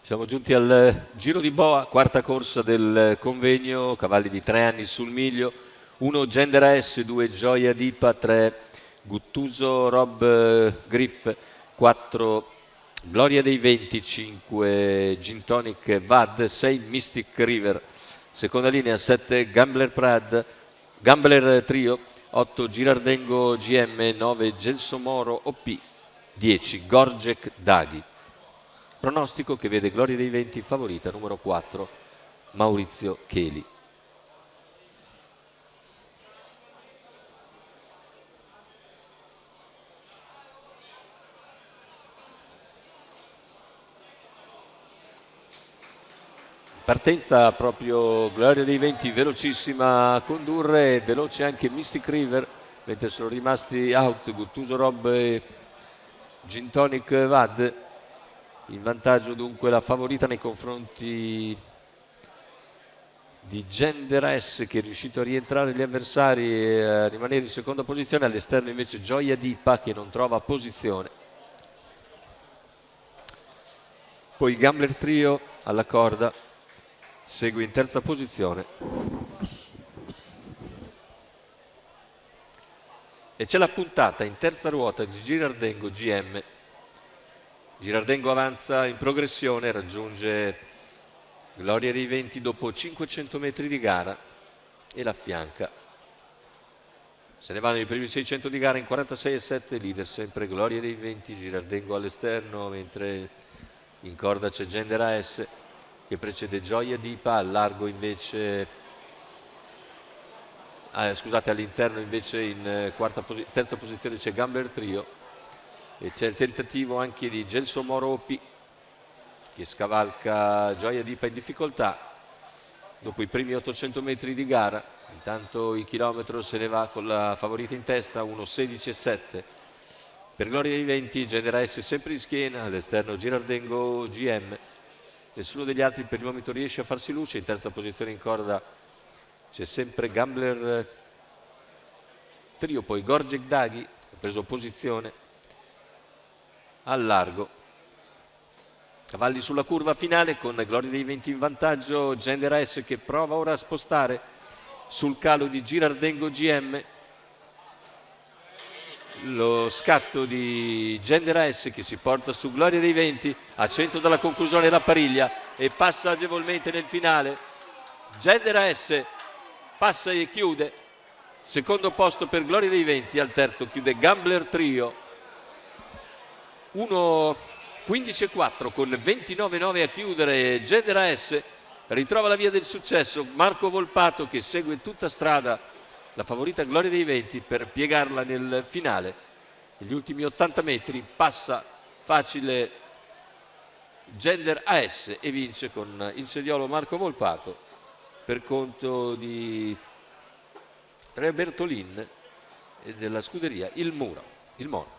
Siamo giunti al Giro di Boa, quarta corsa del convegno, cavalli di 3 anni sul miglio, 1 Gender S, 2 Gioia Dipa, 3 Guttuso Rob Griff, 4 Gloria dei Venti, 5 Gin Tonic Vad, 6 Mystic River, seconda linea 7 Gambler Trio, 8 Girardengo GM, 9 Gelsomoro OP, 10 Gorgek Daghi. Pronostico che vede Gloria dei Venti favorita, numero 4, Maurizio Cheli. Partenza proprio Gloria dei Venti, velocissima a condurre, veloce anche Mystic River, mentre sono rimasti out Guttuso Rob e Gin Tonic Vad. In vantaggio dunque la favorita nei confronti di Gender S, che è riuscito a rientrare gli avversari e a rimanere in seconda posizione. All'esterno invece Gioia Dipa, che non trova posizione. Poi Gambler Trio alla corda segue in terza posizione e c'è la puntata in terza ruota di Girardengo GM. Girardengo avanza in progressione, raggiunge Gloria dei Venti dopo 500 metri di gara e la affianca. Se ne vanno i primi 600 di gara in 46,7, leader sempre Gloria dei Venti, Girardengo all'esterno, mentre in corda c'è Gender S che precede Gioia Dipa, al largo invece, scusate, all'interno invece in terza posizione c'è Gambler Trio e c'è il tentativo anche di Gelsomoro OP che scavalca Gioia Dipa in difficoltà dopo i primi 800 metri di gara. Intanto il chilometro se ne va con la favorita in testa, 1:16,7 per Gloria dei Venti. Gender S sempre in schiena, all'esterno Girardengo GM. Nessuno degli altri per il momento riesce a farsi luce. In terza posizione in corda c'è sempre Gambler Trio, poi Gorgek Daghi ha preso posizione al largo. Cavalli sulla curva finale con Gloria dei Venti in vantaggio, Gender S che prova ora a spostare sul calo di Girardengo GM. Lo scatto di Gender S che si porta su Gloria dei Venti a 100 dalla conclusione la Pariglia e passa agevolmente nel finale. Gender S passa e chiude, secondo posto per Gloria dei Venti, al terzo chiude Gambler Trio, 1:15,4 con 29,9 a chiudere. Gender S ritrova la via del successo, Marco Volpato che segue tutta strada la favorita Gloria dei Venti per piegarla nel finale. Negli ultimi 80 metri passa facile Gender AS e vince con il sediolo Marco Volpato per conto di Tre Bertolin e della scuderia Il Mono.